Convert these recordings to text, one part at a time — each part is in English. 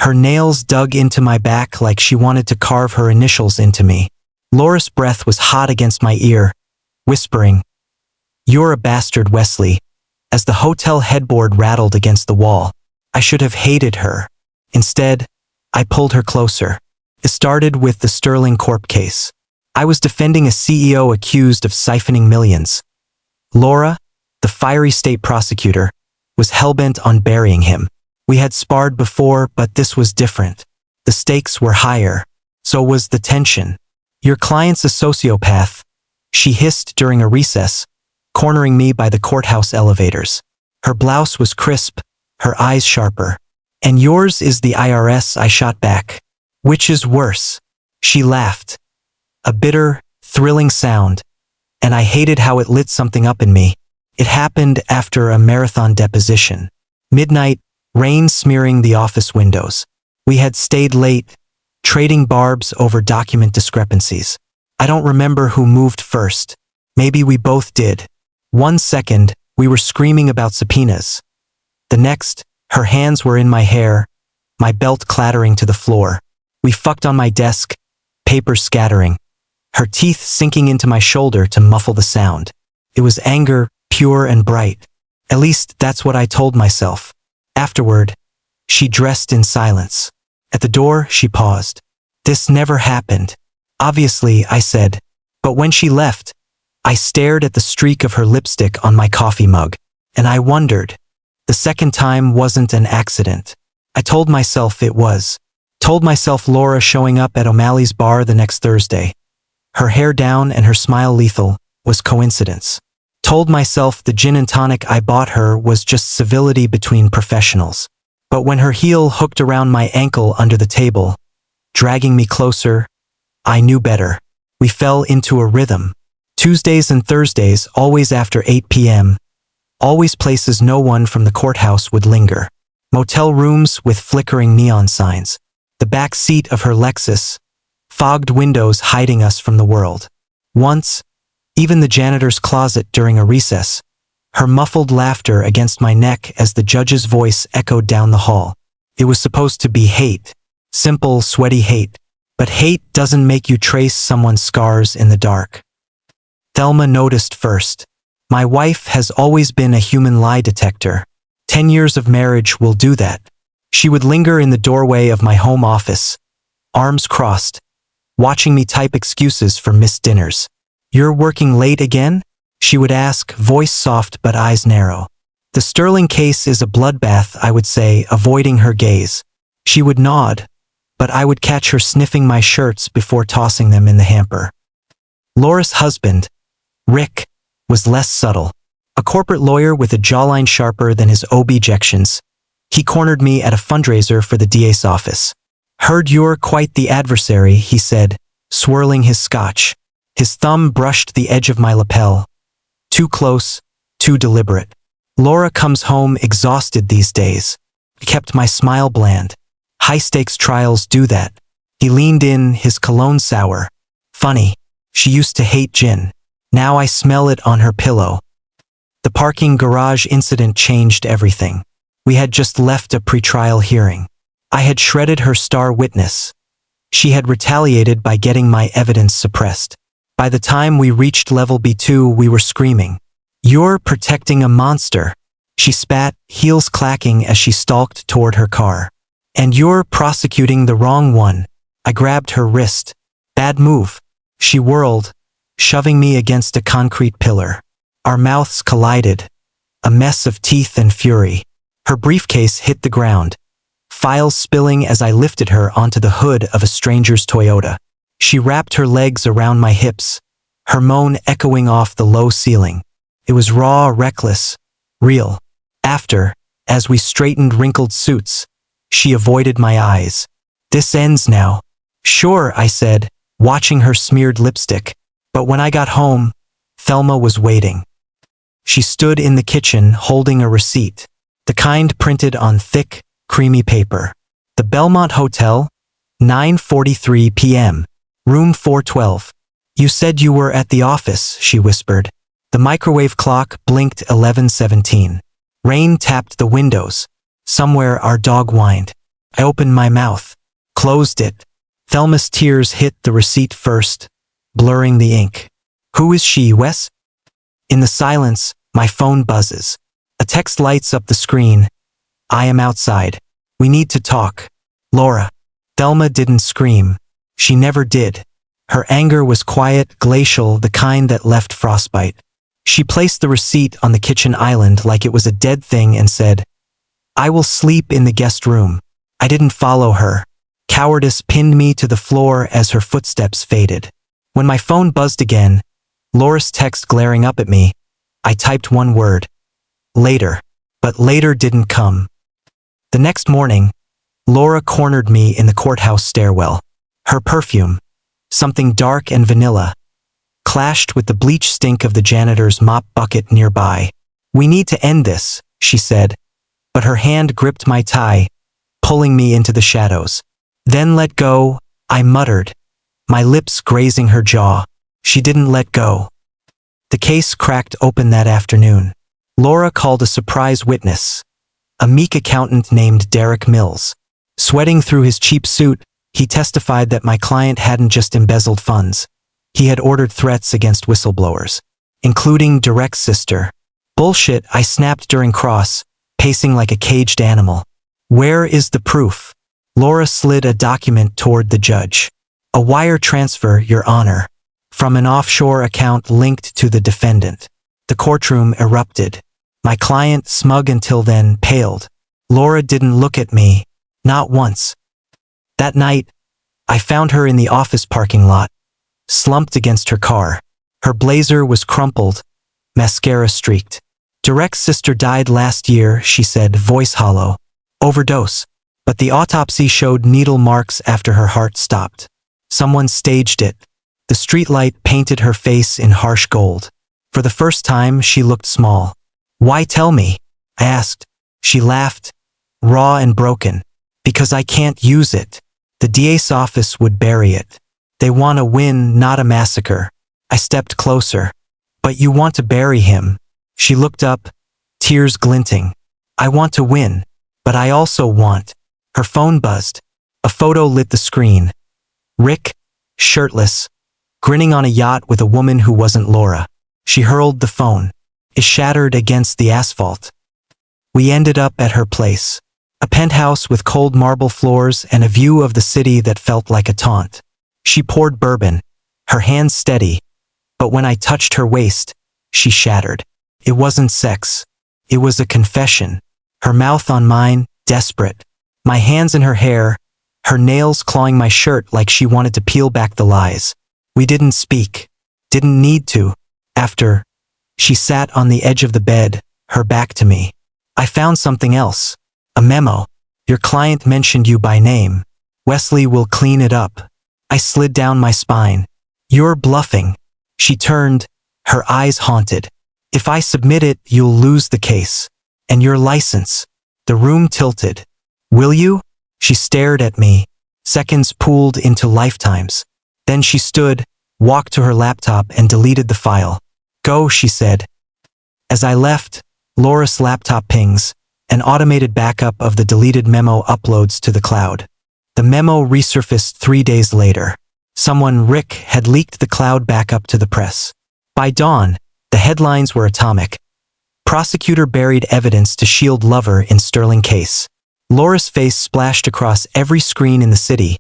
Her nails dug into my back like she wanted to carve her initials into me. Laura's breath was hot against my ear, whispering, "You're a bastard, Wesley." As the hotel headboard rattled against the wall, I should have hated her. Instead, I pulled her closer. It started with the Sterling Corp case. I was defending a CEO accused of siphoning millions. Laura, the fiery state prosecutor, was hellbent on burying him. We had sparred before, but this was different. The stakes were higher. So was the tension. "Your client's a sociopath," she hissed during a recess, cornering me by the courthouse elevators. Her blouse was crisp, her eyes sharper. "And yours is the IRS," I shot back. "Which is worse?" She laughed. A bitter, thrilling sound, and I hated how it lit something up in me. It happened after a marathon deposition. Midnight, rain smearing the office windows. We had stayed late, trading barbs over document discrepancies. I don't remember who moved first. Maybe we both did. 1 second, we were screaming about subpoenas. The next, her hands were in my hair, my belt clattering to the floor. We fucked on my desk, papers scattering, her teeth sinking into my shoulder to muffle the sound. It was anger, pure and bright. At least that's what I told myself. Afterward, she dressed in silence. At the door, she paused. "This never happened." "Obviously," I said. But when she left, I stared at the streak of her lipstick on my coffee mug, and I wondered. The second time wasn't an accident. I told myself it was. Told myself Laura showing up at O'Malley's bar the next Thursday, her hair down and her smile lethal, was coincidence. Told myself the gin and tonic I bought her was just civility between professionals. But when her heel hooked around my ankle under the table, dragging me closer, I knew better. We fell into a rhythm. Tuesdays and Thursdays, always after 8 p.m., always places no one from the courthouse would linger. Motel rooms with flickering neon signs. The back seat of her Lexus. Fogged windows hiding us from the world. Once, even the janitor's closet during a recess. Her muffled laughter against my neck as the judge's voice echoed down the hall. It was supposed to be hate. Simple, sweaty hate. But hate doesn't make you trace someone's scars in the dark. Thelma noticed first. My wife has always been a human lie detector. 10 years of marriage will do that. She would linger in the doorway of my home office, arms crossed, watching me type excuses for missed dinners. "You're working late again?" she would ask, voice soft but eyes narrow. "The Sterling case is a bloodbath," I would say, avoiding her gaze. She would nod, but I would catch her sniffing my shirts before tossing them in the hamper. Laura's husband, Rick, was less subtle. A corporate lawyer with a jawline sharper than his objections. He cornered me at a fundraiser for the DA's office. "Heard you're quite the adversary," he said, swirling his scotch. His thumb brushed the edge of my lapel. Too close, too deliberate. "Laura comes home exhausted these days." I kept my smile bland. High-stakes trials do that. He leaned in, his cologne sour. "Funny. She used to hate gin. Now I smell it on her pillow." The parking garage incident changed everything. We had just left a pretrial hearing. I had shredded her star witness. She had retaliated by getting my evidence suppressed. By the time we reached level B2, we were screaming, "You're protecting a monster." She spat, heels clacking as she stalked toward her car. "And you're prosecuting the wrong one." I grabbed her wrist. "Bad move." She whirled, shoving me against a concrete pillar. Our mouths collided, a mess of teeth and fury. Her briefcase hit the ground, files spilling as I lifted her onto the hood of a stranger's Toyota. She wrapped her legs around my hips, her moan echoing off the low ceiling. It was raw, reckless, real. After, as we straightened wrinkled suits, she avoided my eyes. "This ends now." "Sure," I said, watching her smeared lipstick. But when I got home, Thelma was waiting. She stood in the kitchen holding a receipt, the kind printed on thick, creamy paper. "The Belmont Hotel, 9:43 p.m., room 412. You said you were at the office," she whispered. The microwave clock blinked 11:17. Rain tapped the windows. Somewhere our dog whined. I opened my mouth, closed it. Thelma's tears hit the receipt first, blurring the ink. Who is she, Wes? In the silence, my phone buzzes. A text lights up the screen. I am outside. We need to talk. Laura. Thelma didn't scream. She never did. Her anger was quiet, glacial, the kind that left frostbite. She placed the receipt on the kitchen island like it was a dead thing and said, I will sleep in the guest room. I didn't follow her. Cowardice pinned me to the floor as her footsteps faded. When my phone buzzed again, Laura's text glaring up at me, I typed one word. Later. But later didn't come. The next morning, Laura cornered me in the courthouse stairwell. Her perfume, something dark and vanilla, clashed with the bleach stink of the janitor's mop bucket nearby. We need to end this, she said, but her hand gripped my tie, pulling me into the shadows. Then let go, I muttered, my lips grazing her jaw. She didn't let go. The case cracked open that afternoon. Laura called a surprise witness, a meek accountant named Derek Mills. Sweating through his cheap suit, he testified that my client hadn't just embezzled funds. He had ordered threats against whistleblowers, including Derek's sister. Bullshit, I snapped during cross, pacing like a caged animal. Where is the proof? Laura slid a document toward the judge. A wire transfer, Your Honor, from an offshore account linked to the defendant. The courtroom erupted. My client, smug until then, paled. Laura didn't look at me, not once. That night, I found her in the office parking lot, slumped against her car. Her blazer was crumpled, mascara streaked. Derek's sister died last year, she said, voice hollow. Overdose. But the autopsy showed needle marks after her heart stopped. Someone staged it. The streetlight painted her face in harsh gold. For the first time, she looked small. Why tell me? I asked. She laughed, raw and broken. Because I can't use it. The DA's office would bury it. They want a win, not a massacre. I stepped closer. But you want to bury him. She looked up, tears glinting. I want to win. But I also want. Her phone buzzed. A photo lit the screen. Rick, shirtless, grinning on a yacht with a woman who wasn't Laura. She hurled the phone. It shattered against the asphalt. We ended up at her place. A penthouse with cold marble floors and a view of the city that felt like a taunt. She poured bourbon, her hands steady, but when I touched her waist, she shattered. It wasn't sex. It was a confession. Her mouth on mine, desperate. My hands in her hair, her nails clawing my shirt like she wanted to peel back the lies. We didn't speak. Didn't need to. After, she sat on the edge of the bed, her back to me. I found something else. A memo. Your client mentioned you by name. Wesley will clean it up. I slid down my spine. You're bluffing. She turned, her eyes haunted. If I submit it, you'll lose the case. And your license. The room tilted. Will you? She stared at me. Seconds pooled into lifetimes. Then she stood, walked to her laptop and deleted the file. Go, she said. As I left, Laura's laptop pings. An automated backup of the deleted memo uploads to the cloud. The memo resurfaced 3 days later. Someone, Rick, had leaked the cloud backup to the press. By dawn, the headlines were atomic. Prosecutor buried evidence to shield lover in Sterling case. Laura's face splashed across every screen in the city.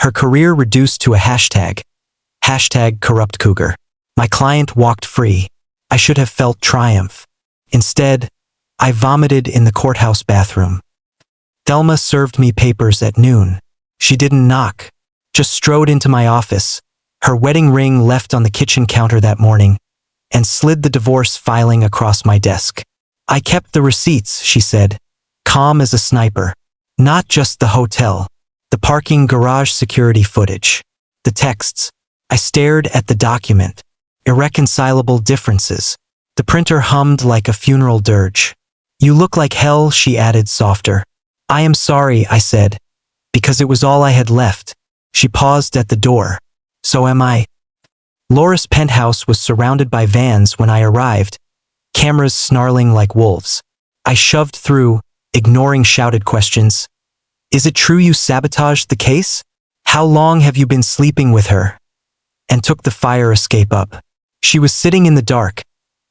Her career reduced to a hashtag. Hashtag corrupt cougar. My client walked free. I should have felt triumph. Instead, I vomited in the courthouse bathroom. Thelma served me papers at noon. She didn't knock, just strode into my office, her wedding ring left on the kitchen counter that morning, and slid the divorce filing across my desk. I kept the receipts, she said, calm as a sniper. Not just the hotel, the parking garage security footage, the texts. I stared at the document. Irreconcilable differences. The printer hummed like a funeral dirge. You look like hell, she added softer. I am sorry, I said, because it was all I had left. She paused at the door. So am I. Laura's penthouse was surrounded by vans when I arrived, cameras snarling like wolves. I shoved through, ignoring shouted questions. Is it true you sabotaged the case? How long have you been sleeping with her? And took the fire escape up. She was sitting in the dark,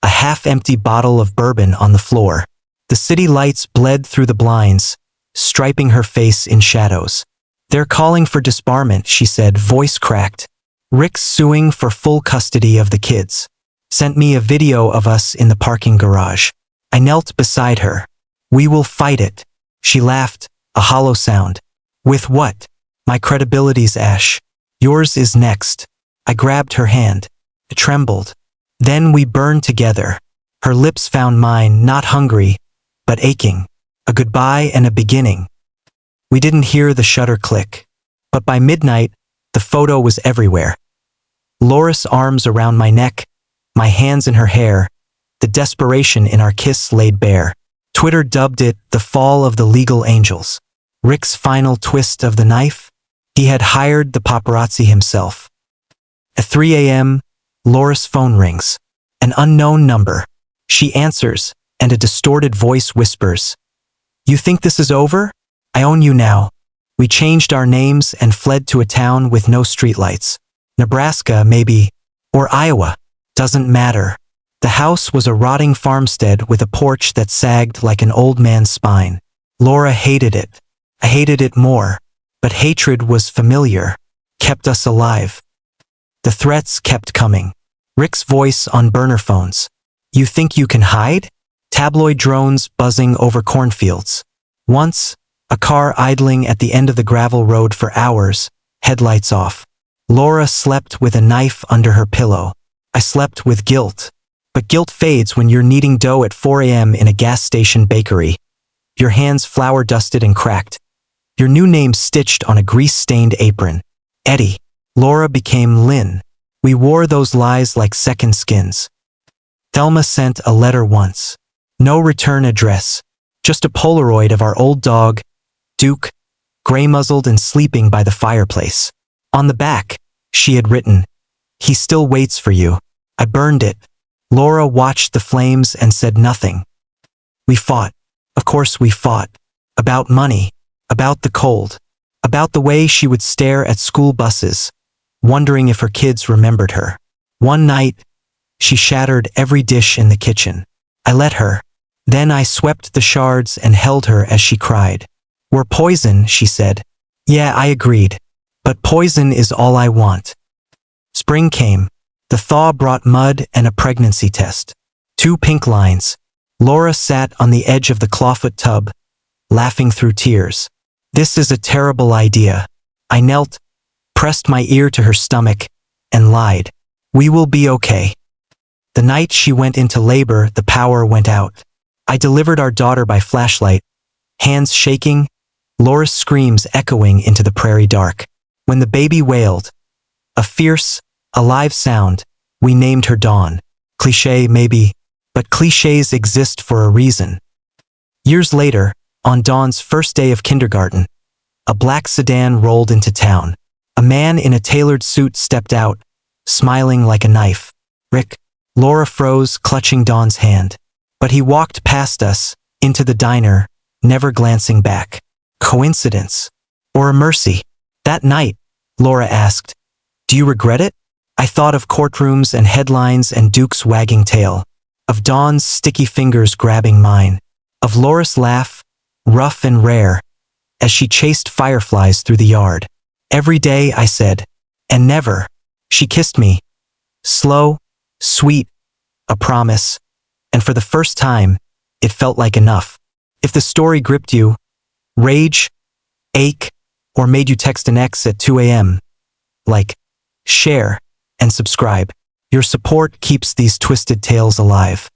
a half-empty bottle of bourbon on the floor. The city lights bled through the blinds, striping her face in shadows. They're calling for disbarment, she said, voice cracked. Rick's suing for full custody of the kids. Sent me a video of us in the parking garage. I knelt beside her. We will fight it. She laughed, a hollow sound. With what? My credibility's ash. Yours is next. I grabbed her hand. It trembled. Then we burned together. Her lips found mine, not hungry, but aching. A goodbye and a beginning. We didn't hear the shutter click. But by midnight, the photo was everywhere. Loris' arms around my neck, my hands in her hair, the desperation in our kiss laid bare. Twitter dubbed it the fall of the legal angels. Rick's final twist of the knife? He had hired the paparazzi himself. At 3 a.m., Loris' phone rings. An unknown number. She answers, and a distorted voice whispers, "You think this is over? I own you now." We changed our names and fled to a town with no streetlights. Nebraska, maybe, or Iowa. Doesn't matter. The house was a rotting farmstead with a porch that sagged like an old man's spine. Laura hated it. I hated it more. But hatred was familiar, kept us alive. The threats kept coming. Rick's voice on burner phones. You think you can hide? Tabloid drones buzzing over cornfields. Once, a car idling at the end of the gravel road for hours, headlights off. Laura slept with a knife under her pillow. I slept with guilt. But guilt fades when you're kneading dough at 4 a.m. in a gas station bakery. Your hands flour-dusted and cracked. Your new name stitched on a grease-stained apron. Eddie. Laura became Lynn. We wore those lies like second skins. Thelma sent a letter once. No return address. Just a Polaroid of our old dog, Duke, gray-muzzled and sleeping by the fireplace. On the back, she had written, "He still waits for you." I burned it. Laura watched the flames and said nothing. We fought. Of course we fought. About money. About the cold. About the way she would stare at school buses, wondering if her kids remembered her. One night, she shattered every dish in the kitchen. I let her. Then I swept the shards and held her as she cried. "We're poison," she said. Yeah, I agreed. But poison is all I want. Spring came. The thaw brought mud and a pregnancy test. 2 pink lines. Laura sat on the edge of the clawfoot tub, laughing through tears. This is a terrible idea. I knelt, pressed my ear to her stomach, and lied. We will be okay. The night she went into labor, the power went out. I delivered our daughter by flashlight, hands shaking, Laura's screams echoing into the prairie dark. When the baby wailed, a fierce, alive sound, we named her Dawn. Cliché, maybe, but clichés exist for a reason. Years later, on Dawn's first day of kindergarten, a black sedan rolled into town. A man in a tailored suit stepped out, smiling like a knife. Rick. Laura froze, clutching Dawn's hand. But he walked past us, into the diner, never glancing back. Coincidence? Or a mercy? That night, Laura asked, "Do you regret it?" I thought of courtrooms and headlines and Duke's wagging tail. Of Dawn's sticky fingers grabbing mine. Of Laura's laugh, rough and rare, as she chased fireflies through the yard. Every day, I said, and never. She kissed me. Slow, sweet, a promise. And for the first time, it felt like enough. If the story gripped you, rage, ache, or made you text an ex at 2 a.m., like, share, and subscribe. Your support keeps these twisted tales alive.